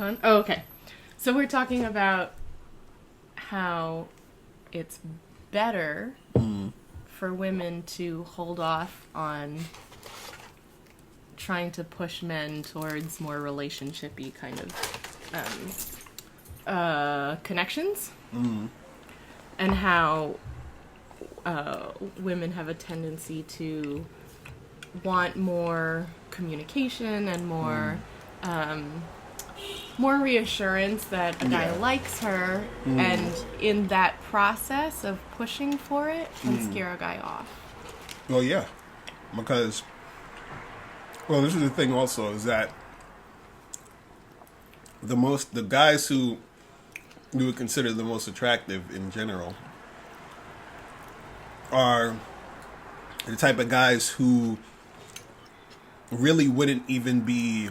ton. Oh, okay. So we're talking about how it's better for women to hold off on trying to push men towards more relationship-y kind of connections. And how women have a tendency to want more communication and more more reassurance that a guy likes her, and in that process of pushing for it can scare a guy off. Well, yeah, because this is the thing also is that the guys who you would consider the most attractive in general are the type of guys who really wouldn't even be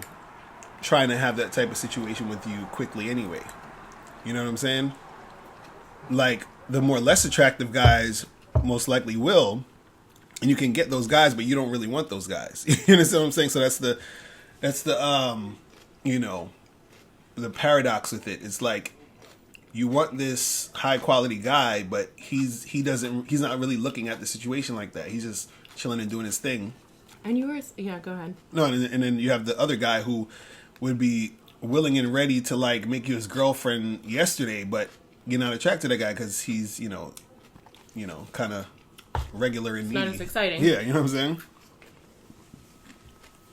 trying to have that type of situation with you quickly anyway. You know what I'm saying? Like, the more less attractive guys most likely will, and you can get those guys, but you don't really want those guys. You understand what I'm saying? So that's the the paradox with it. It's like, you want this high quality guy, but he's not really looking at the situation like that. He's just chilling and doing his thing. And you were, go ahead. No, and then you have the other guy who would be willing and ready to like make you his girlfriend yesterday, but you're not attracted to that guy because he's kind of regular and needy. Not as exciting. Yeah, you know what I'm saying?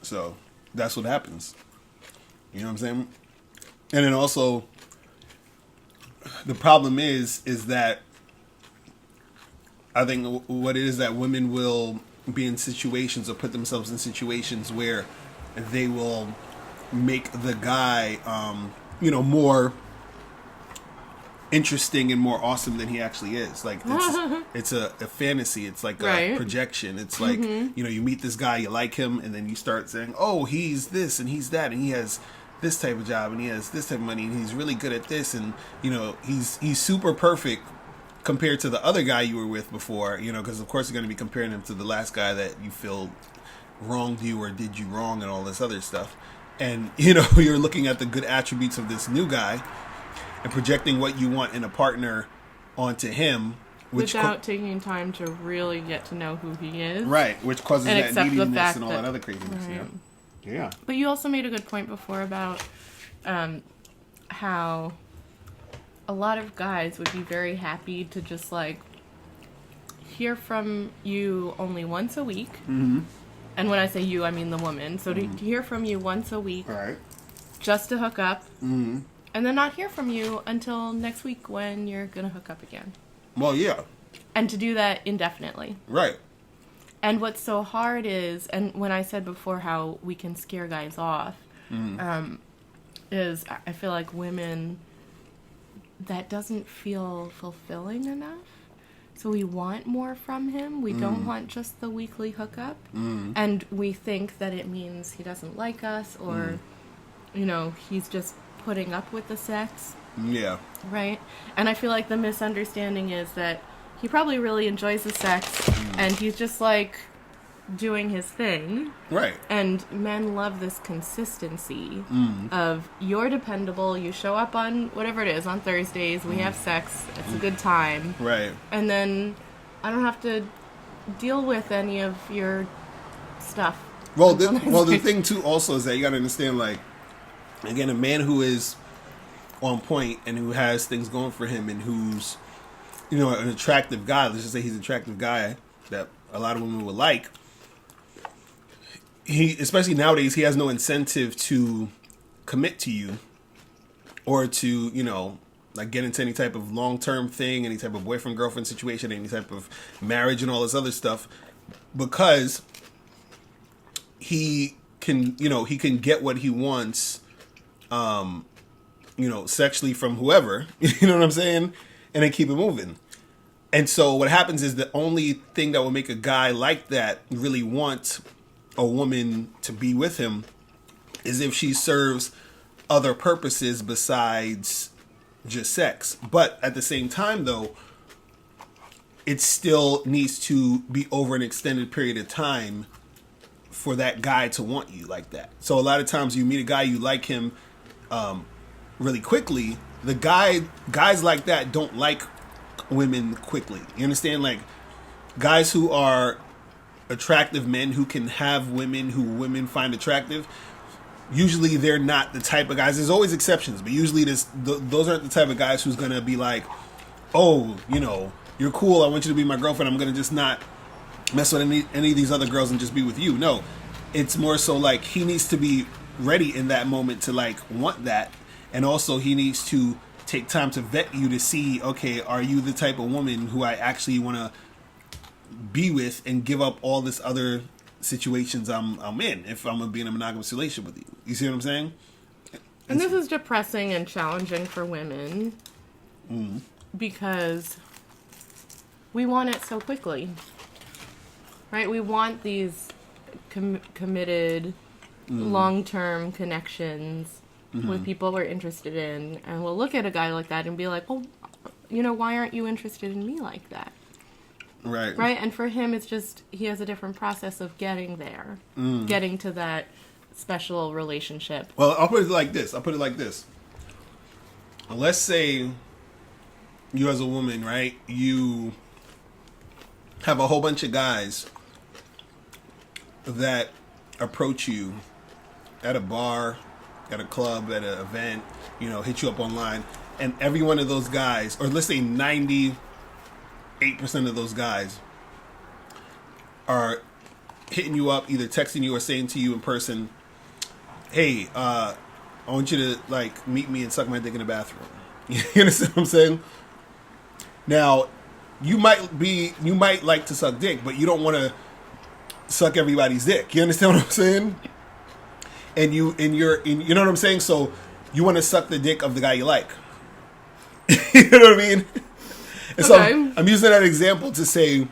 So that's what happens. You know what I'm saying? And then also, the problem is that I think what it is that women will be in situations or put themselves in situations where they will make the guy, more interesting and more awesome than he actually is. Like, it's a fantasy. It's like a projection. It's like, you meet this guy, you like him, and then you start saying, oh, he's this and he's that, and he has this type of job and he has this type of money and he's really good at this, and he's super perfect compared to the other guy you were with before, because of course you're going to be comparing him to the last guy that you feel wronged you or did you wrong and all this other stuff. And you're looking at the good attributes of this new guy and projecting what you want in a partner onto him, without taking time to really get to know who he is, right? Which causes and that neediness and all that other craziness. Right. Yeah. But you also made a good point before about how a lot of guys would be very happy to just like hear from you only once a week. Mm-hmm. And when I say you, I mean the woman. So to hear from you once a week, right, just to hook up, and then not hear from you until next week when you're going to hook up again. Well, yeah. And to do that indefinitely. Right. And what's so hard is, and when I said before how we can scare guys off, is I feel like women, that doesn't feel fulfilling enough. So we want more from him. We don't want just the weekly hookup. And we think that it means he doesn't like us or, he's just putting up with the sex. Yeah. Right? And I feel like the misunderstanding is that he probably really enjoys the sex and he's just like doing his thing. Right. And men love this consistency of you're dependable, you show up on whatever it is, on Thursdays, we have sex, it's a good time. Right. And then I don't have to deal with any of your stuff. Well, the thing too also is that you got to understand, like, again, a man who is on point and who has things going for him and who's, an attractive guy, let's just say he's an attractive guy that a lot of women would like, especially nowadays, he has no incentive to commit to you or to, like get into any type of long-term thing, any type of boyfriend-girlfriend situation, any type of marriage and all this other stuff, because he can get what he wants, sexually from whoever, you know what I'm saying? And then keep it moving. And so what happens is the only thing that will make a guy like that really want a woman to be with him is if she serves other purposes besides just sex. But at the same time, though, it still needs to be over an extended period of time for that guy to want you like that. So a lot of times you meet a guy, you like him, really quickly, guys like that don't like women quickly. You understand? Like guys who are attractive men who can have women who women find attractive. Usually they're not the type of guys. There's always exceptions, but usually those aren't the type of guys who's gonna be like, oh, you know, you're cool. I want you to be my girlfriend. I'm gonna just not mess with any of these other girls and just be with you. No, it's more so like he needs to be ready in that moment to like want that, and also he needs to take time to vet you to see, okay, are you the type of woman who I actually want to be with and give up all this other situations I'm in if I'm gonna be in a monogamous relationship with you. You see what I'm saying? And this is depressing and challenging for women because we want it so quickly, right? We want these committed, long-term connections with people we're interested in, and we'll look at a guy like that and be like, well, you know, why aren't you interested in me like that? Right. Right? And for him, it's just, he has a different process of getting there, getting to that special relationship. Well, I'll put it like this. Let's say you as a woman, right? You have a whole bunch of guys that approach you at a bar, at a club, at an event, you know, hit you up online, and every one of those guys, or let's say 98% of those guys are hitting you up, either texting you or saying to you in person, hey, I want you to like meet me and suck my dick in the bathroom. You understand what I'm saying? Now, you might like to suck dick, but you don't want to suck everybody's dick. You understand what I'm saying? And you know what I'm saying? So you want to suck the dick of the guy you like. You know what I mean? And so I'm using that example to say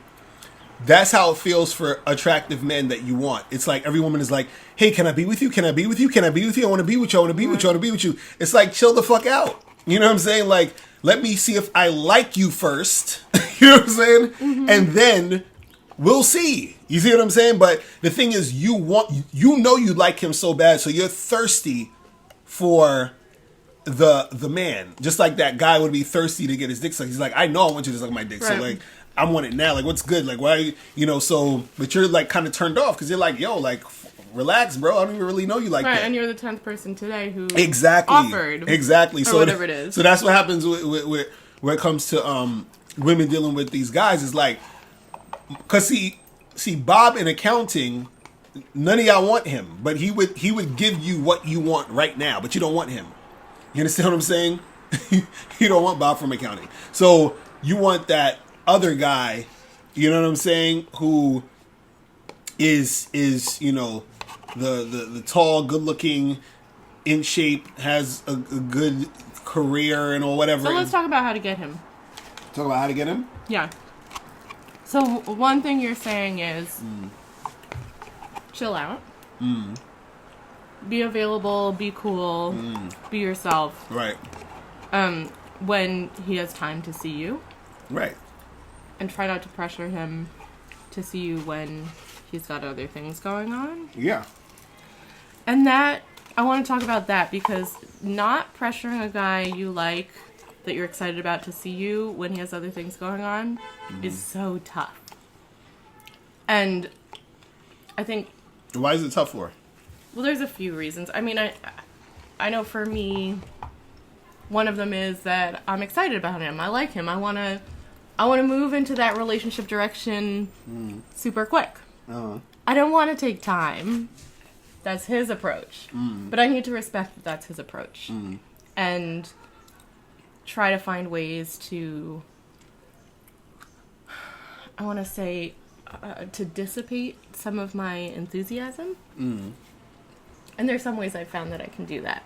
that's how it feels for attractive men that you want. It's like every woman is like, hey, can I be with you? Can I be with you? Can I be with you? I want to be with you. I want to be with you. I want to be with you. It's like, chill the fuck out. You know what I'm saying? Like, let me see if I like you first. You know what I'm saying? Mm-hmm. And then we'll see. You see what I'm saying? But the thing is, you like him so bad, so you're thirsty for the man. Just like that guy would be thirsty to get his dick sucked. He's like, I know I want you to suck my dick. Right. So like, I want it now. Like, what's good? Like, why? You know, so, but you're like kind of turned off because you're like, yo, like, relax, bro. I don't even really know you like that. And you're the 10th person today who offered. Exactly. Or so whatever it is. So that's what happens with when it comes to women dealing with these guys. Is like, because see, Bob in accounting, none of y'all want him, but he would give you what you want right now, but you don't want him. You understand what I'm saying? You don't want Bob from accounting. So you want that other guy, you know what I'm saying, who is you know, the tall, good looking, in shape, has a good career and or whatever. So let's talk about how to get him. Talk about how to get him? Yeah. So one thing you're saying is chill out. Be available, be cool, be yourself. Right. When he has time to see you. Right. And try not to pressure him to see you when he's got other things going on. Yeah. And that, I want to talk about that because not pressuring a guy you like that you're excited about to see you when he has other things going on is so tough. And I think... Why is it tough for? Well, there's a few reasons. I mean, I know for me, one of them is that I'm excited about him. I like him. I want to move into that relationship direction super quick. Uh-huh. I don't want to take time. That's his approach. But I need to respect that that's his approach. And try to find ways to, I want to say, to dissipate some of my enthusiasm. And there's some ways I've found that I can do that.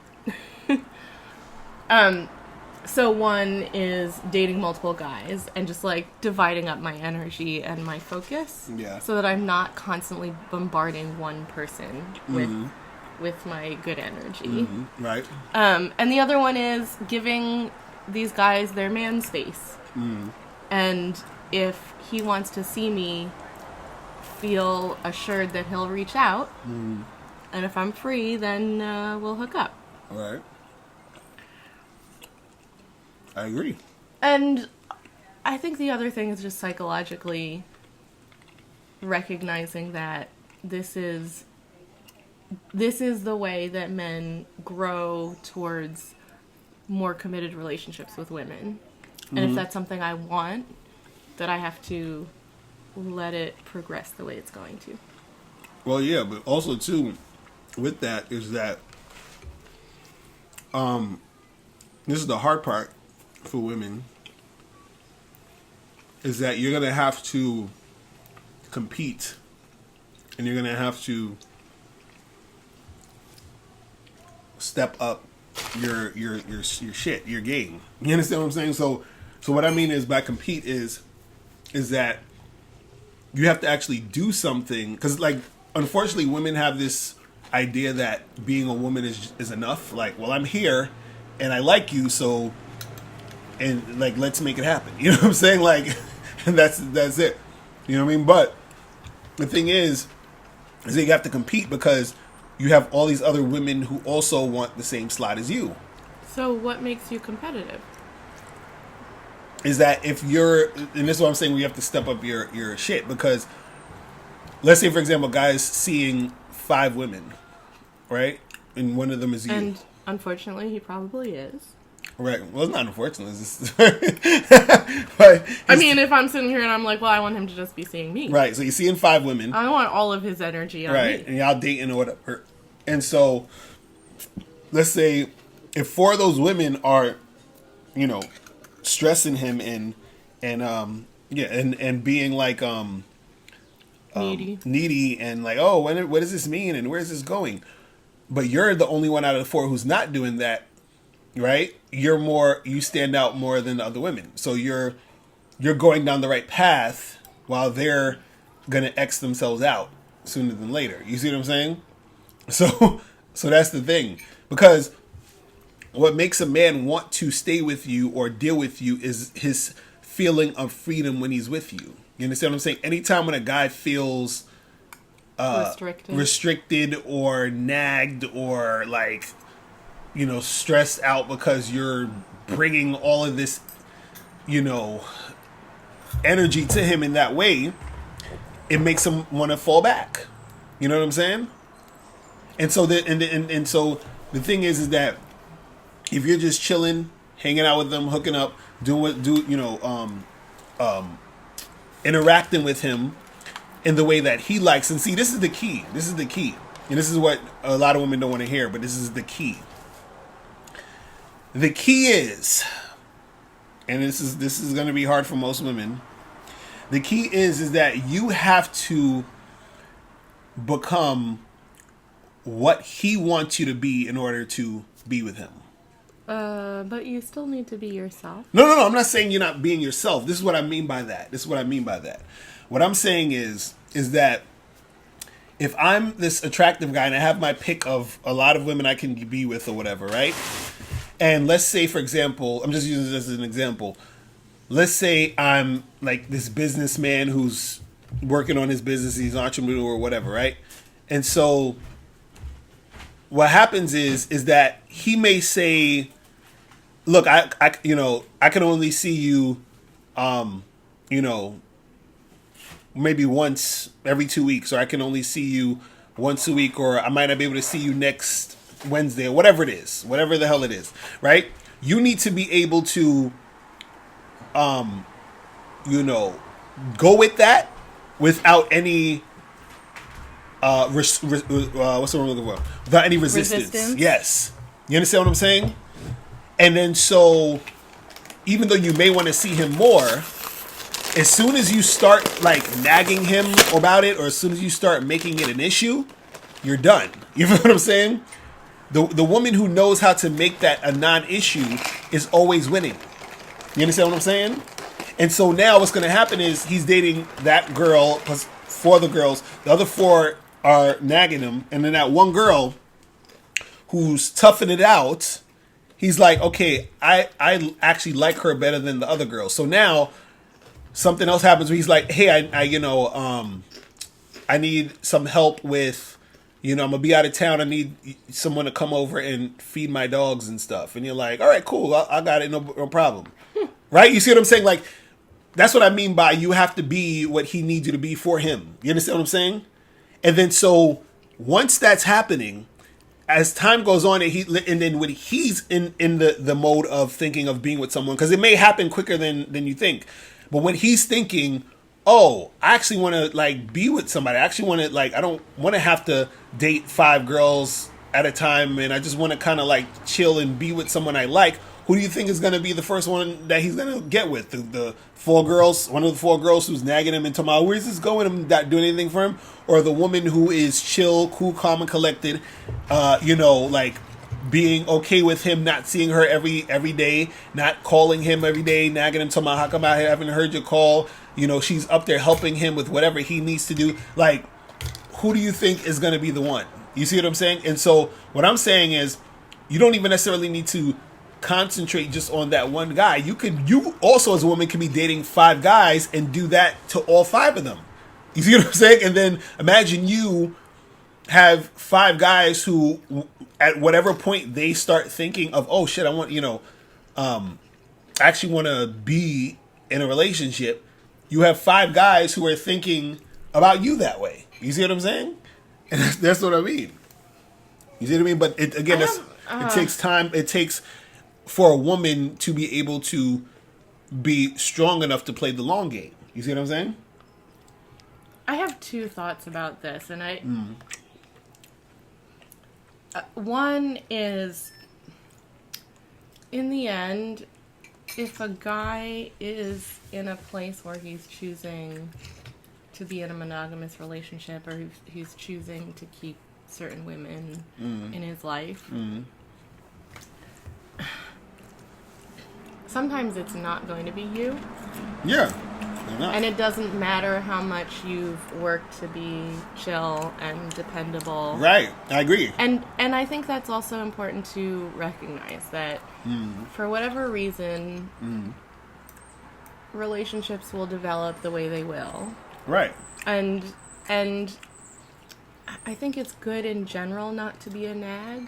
So one is dating multiple guys and just like dividing up my energy and my focus. Yeah. So that I'm not constantly bombarding one person with my good energy. Right. And the other one is giving these guys their man space. And if he wants to see me, feel assured that he'll reach out. And if I'm free, then we'll hook up. Right. I agree. And I think the other thing is just psychologically recognizing that this is the way that men grow towards more committed relationships with women. And if that's something I want, that I have to let it progress the way it's going to. Well, yeah, but also too, with that is that this is the hard part for women, is that you're gonna have to compete, and you're gonna have to step up your shit, your game. You understand what I'm saying? So what I mean is by compete is that you have to actually do something, because like unfortunately women have this idea that being a woman is enough. Like, well, I'm here and I like you, so, and like, let's make it happen. You know what I'm saying? Like, and that's it. You know what I mean? But the thing is that you have to compete because you have all these other women who also want the same slot as you. So what makes you competitive? Is that if you're, and this is what I'm saying, we have to step up your shit, because let's say, for example, guys seeing 5 women, right? And one of them is you. And unfortunately, he probably is. Right. Well, it's not unfortunate. It's just but I mean, if I'm sitting here and I'm like, well, I want him to just be seeing me. Right. So you're seeing 5 women. I want all of his energy on right. me. And y'all dating or whatever. And so, let's say if 4 of those women are, you know, stressing him and being like needy and like, oh, what does this mean and where's this going? But you're the only one out of the 4 who's not doing that, right? You stand out more than the other women. So you're going down the right path while they're gonna X themselves out sooner than later. You see what I'm saying? So that's the thing, because what makes a man want to stay with you or deal with you is his feeling of freedom when he's with you. You understand what I'm saying? Anytime when a guy feels restricted or nagged or like, you know, stressed out because you're bringing all of this, you know, energy to him in that way, it makes him want to fall back. You know what I'm saying? And so so the thing is that if you're just chilling, hanging out with them, hooking up, interacting with him in the way that he likes, and see, this is the key. And this is what a lot of women don't want to hear, but this is the key. The key is, and this is going to be hard for most women. The key is that you have to become what he wants you to be in order to be with him. But you still need to be yourself. No. I'm not saying you're not being yourself. This is what I mean by that. What I'm saying is that if I'm this attractive guy and I have my pick of a lot of women I can be with or whatever, right? And let's say, for example, I'm just using this as an example. Let's say I'm like this businessman who's working on his business, he's an entrepreneur or whatever, right? And so what happens is that he may say, look, I can only see you, maybe once every 2 weeks, or I can only see you once a week, or I might not be able to see you next Wednesday, or whatever it is, whatever the hell it is, right? You need to be able to, go with that without any, what's the word I'm looking for? Without any resistance. Yes. You understand what I'm saying? And then so, even though you may want to see him more, as soon as you start like nagging him about it, or as soon as you start making it an issue, you're done. You know what I'm saying? The woman who knows how to make that a non-issue is always winning. You understand what I'm saying? And so now what's going to happen is he's dating that girl plus 4 other girls. The other 4 are nagging him. And then that one girl who's toughing it out, he's like, okay, I actually like her better than the other girls. So now something else happens where he's like, hey, I need some help with I'm gonna be out of town. I need someone to come over and feed my dogs and stuff. And you're like, all right, cool, I got it, no problem. Right? You see what I'm saying? Like, that's what I mean by you have to be what he needs you to be for him. You understand what I'm saying? And then so once that's happening, as time goes on, and then when he's in the mode of thinking of being with someone, because it may happen quicker than you think, but when he's thinking, oh, I actually want to like be with somebody, I actually want to like, I don't want to have to date 5 girls at a time, and I just want to kind of like chill and be with someone I like. Who do you think is going to be the first one that he's going to get with? The 4 girls, one of the 4 girls who's nagging him and talking about, where's this going? I'm not doing anything for him. Or the woman who is chill, cool, calm, and collected, like being okay with him not seeing her every day, not calling him every day, nagging him, talking about, how come I haven't heard your call? She's up there helping him with whatever he needs to do. Like, who do you think is going to be the one? You see what I'm saying? And so what I'm saying is, you don't even necessarily need to concentrate just on that one guy. You also as a woman can be dating 5 guys and do that to all 5 of them. You see what I'm saying? And then imagine you have 5 guys who at whatever point they start thinking of, oh shit, I want, I actually want to be in a relationship. You have 5 guys who are thinking about you that way. You see what I'm saying? And that's what I mean. You see what I mean? But it takes time. It takes for a woman to be able to be strong enough to play the long game. You see what I'm saying? I have 2 thoughts about this, and one is, in the end, if a guy is in a place where he's choosing to be in a monogamous relationship, or he's choosing to keep certain women in his life, sometimes it's not going to be you. Yeah. And it doesn't matter how much you've worked to be chill and dependable. Right. I agree. And I think that's also important to recognize that for whatever reason, relationships will develop the way they will. Right. And I think it's good in general not to be a nag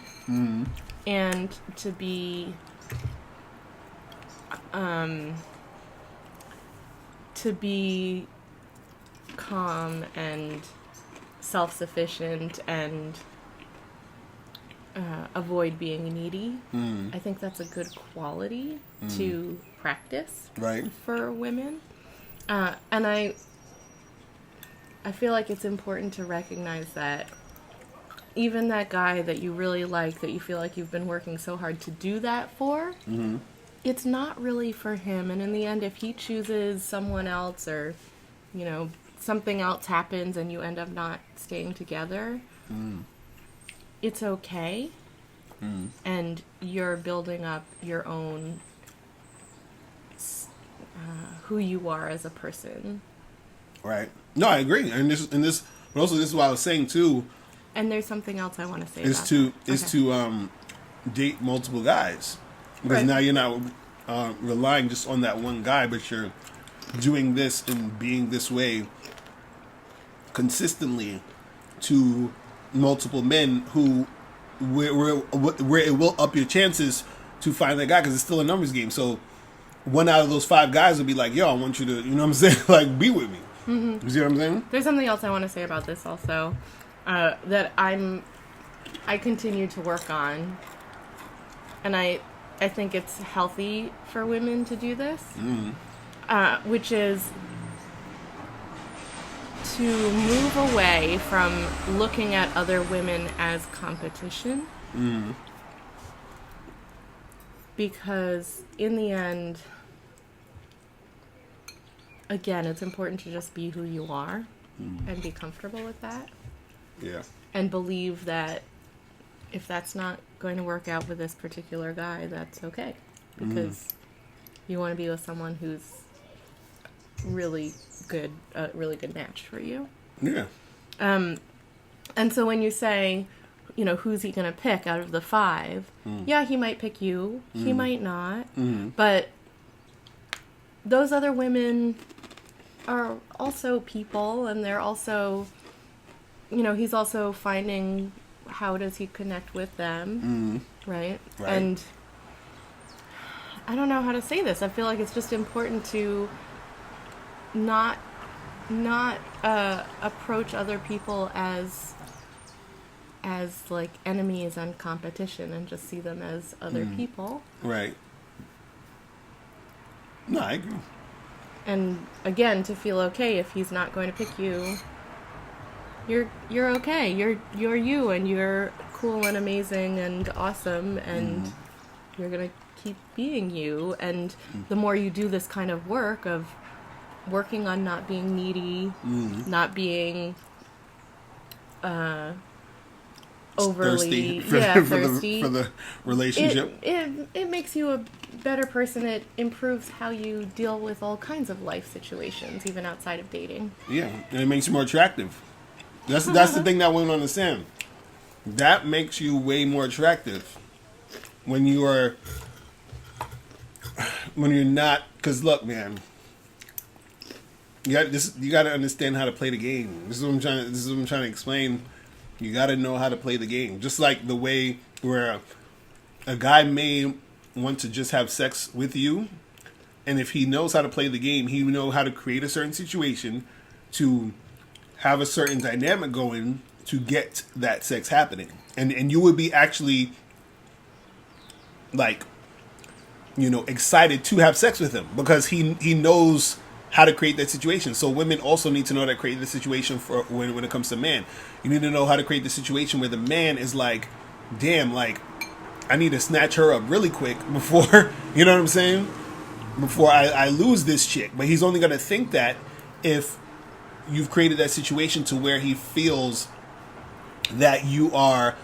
and to be calm and self-sufficient and avoid being needy. I think that's a good quality to practice for women. And I feel like it's important to recognize that even that guy that you really like, that you feel like you've been working so hard to do that for, it's not really for him. And in the end, if he chooses someone else, or, something else happens and you end up not staying together, it's okay. And you're building up your own, who you are as a person. Right. No, I agree. And this, but also this is what I was saying too. And there's something else I want to say. Is to date multiple guys, because now you're not relying just on that one guy, but you're doing this and being this way consistently to multiple men who where it will up your chances to find that guy, because it's still a numbers game. So 1 out of those 5 guys will be like, yo, I want you to, you know what I'm saying, like, be with me. You see what I'm saying? There's something else I want to say about this also, that I continue to work on, and I think it's healthy for women to do this, which is to move away from looking at other women as competition. Because in the end, again, it's important to just be who you are and be comfortable with that. Yeah. And believe that if that's not going to work out with this particular guy, that's okay. Because you want to be with someone who's really good, a really good match for you. Yeah. And so when you say, who's he going to pick out of the 5? Yeah, he might pick you. He might not. But those other women are also people, and they're also he's also finding how does he connect with them, right? And I don't know how to say this. I feel like it's just important to not approach other people as like enemies and competition, and just see them as other people. Right. No, I agree. And again, to feel okay if he's not going to pick you, you're okay. You're you, and you're cool and amazing and awesome, and you're gonna keep being you. And the more you do this kind of work of working on not being needy, not being overly thirsty for the relationship. It makes you a better person. It improves how you deal with all kinds of life situations, even outside of dating. Yeah, and it makes you more attractive. That's the thing that women understand. That makes you way more attractive when you're not. Because look, man, you got to understand how to play the game. This is what I'm trying to explain. You got to know how to play the game. Just like the way where a guy may want to just have sex with you, and if he knows how to play the game, he will know how to create a certain situation to have a certain dynamic going to get that sex happening. And you would be actually like, excited to have sex with him because he knows how to create that situation. So women also need to know how to create the situation for when it comes to man. You need to know how to create the situation where the man is like, damn, like, I need to snatch her up really quick before, you know what I'm saying? Before I lose this chick. But he's only going to think that if you've created that situation to where he feels that you are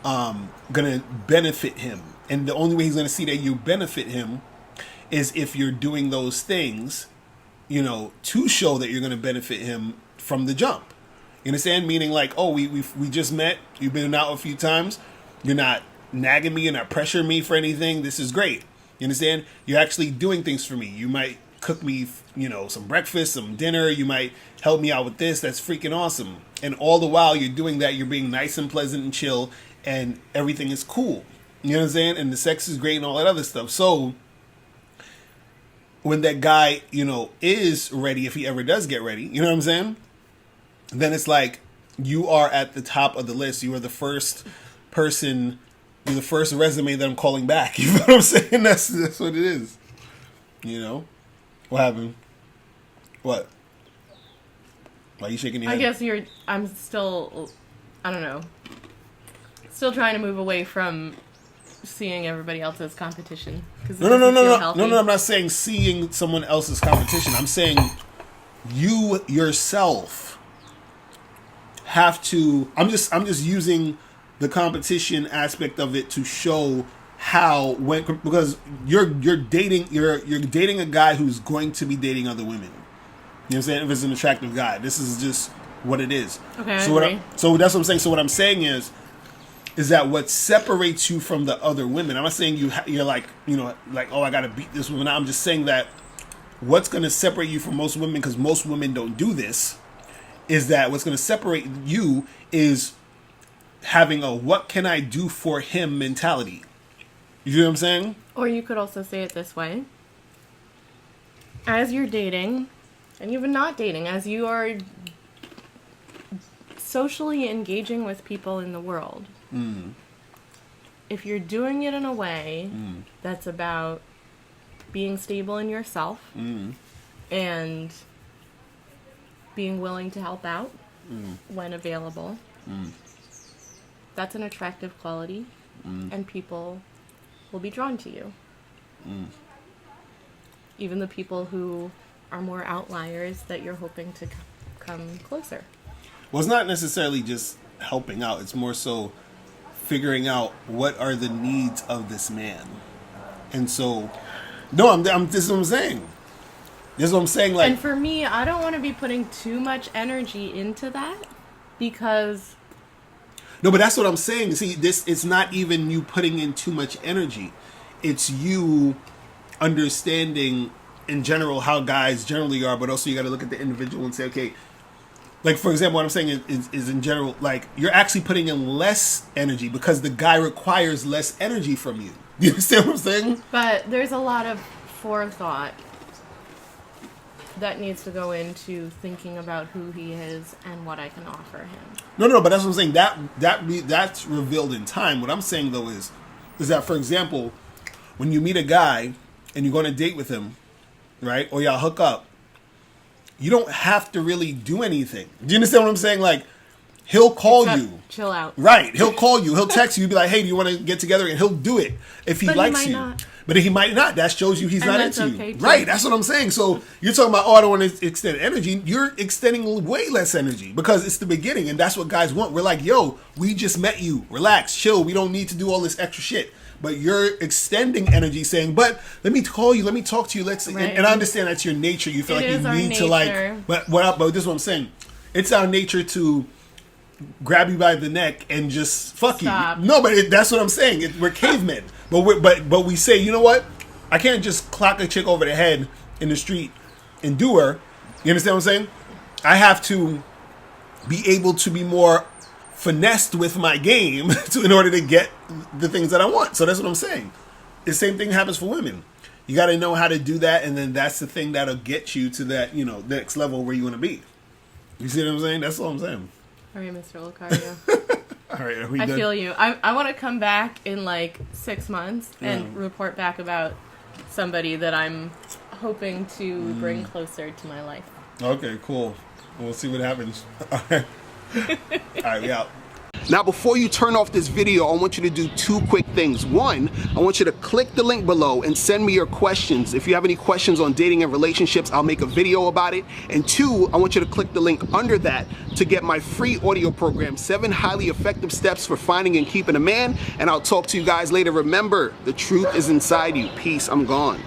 going to benefit him. And the only way he's going to see that you benefit him is if you're doing those things, to show that you're going to benefit him from the jump. You understand? Meaning like, oh, we just met. You've been out a few times. You're not nagging me. You're not pressuring me for anything. This is great. You understand? You're actually doing things for me. You might cook me, some breakfast, some dinner. You might help me out with this. That's freaking awesome. And all the while you're doing that, you're being nice and pleasant and chill, and everything is cool. You know what I'm saying? And the sex is great and all that other stuff. So when that guy, is ready, if he ever does get ready, you know what I'm saying? Then it's like you are at the top of the list. You are the first person, you're the first resume that I'm calling back. You know what I'm saying? That's what it is. What happened? What? Why are you shaking your head? I guess I'm still, I don't know, still trying to move away from seeing everybody else as competition. No, I'm not saying seeing someone else's competition. I'm saying you yourself have to. I'm just using the competition aspect of it to show how because you're dating a guy who's going to be dating other women. You know what I'm saying? If it's an attractive guy, this is just what it is. Okay. So that's what I'm saying. So what I'm saying is that what separates you from the other women. I'm not saying you're like, oh, I got to beat this woman. I'm just saying that what's going to separate you from most women, because most women don't do this, is that what's going to separate you is having a what can I do for him mentality. You know what I'm saying? Or you could also say it this way. As you're dating, and even not dating, as you are socially engaging with people in the world, if you're doing it in a way that's about being stable in yourself and being willing to help out when available, that's an attractive quality, and people will be drawn to you. Even the people who are more outliers that you're hoping to come closer. Well, it's not necessarily just helping out. It's more so figuring out what are the needs of this man. And so, this is what I'm saying. This is what I'm saying. Like, and for me, I don't want to be putting too much energy into that because... No, but that's what I'm saying. See, it's not even you putting in too much energy. It's you understanding in general how guys generally are, but also you got to look at the individual and say, okay, Like, for example, what I'm saying is in general, like, you're actually putting in less energy because the guy requires less energy from you. You understand what I'm saying? But there's a lot of forethought that needs to go into thinking about who he is and what I can offer him. No, but that's what I'm saying. That's revealed in time. What I'm saying, though, is that, for example, when you meet a guy and you go on a date with him, right, or y'all hook up, you don't have to really do anything. Do you understand what I'm saying? Like, he'll call you. Chill out. Right. He'll call you. He'll text you. He'll be like, hey, do you want to get together? And he'll do it if he likes you. Not. But he might not. That shows you he's not into okay you. too. Right. That's what I'm saying. So you're talking about, oh, I don't want to extend energy. You're extending way less energy because it's the beginning. And that's what guys want. We're like, yo, we just met you. Relax. Chill. We don't need to do all this extra shit. But you're extending energy saying, but let me call you. Let me talk to you. Let's. Right. And I understand that's your nature. You feel like you need to like. But this is what I'm saying. It's our nature to grab you by the neck and just fuck Stop. you. No, but that's what I'm saying. We're cavemen. But we say, you know what? I can't just clock a chick over the head in the street and do her. You understand what I'm saying? I have to be able to be more finessed with my game in order to get the things that I want. So that's what I'm saying. The same thing happens for women. You got to know how to do that, and then that's the thing that'll get you to that, next level where you want to be. You see what I'm saying? That's all I'm saying. All right, Mr. Lucario. All right, are we I done? feel you. I want to come back in like 6 months and report back about somebody that I'm hoping to bring closer to my life. Okay, cool. We'll see what happens. All right. All right, we out. Now, before you turn off this video, I want you to do 2 quick things. 1, I want you to click the link below and send me your questions. If you have any questions on dating and relationships, I'll make a video about it. And 2, I want you to click the link under that to get my free audio program, 7 highly effective steps for finding and keeping a man. And I'll talk to you guys later. Remember, the truth is inside you. Peace. I'm gone.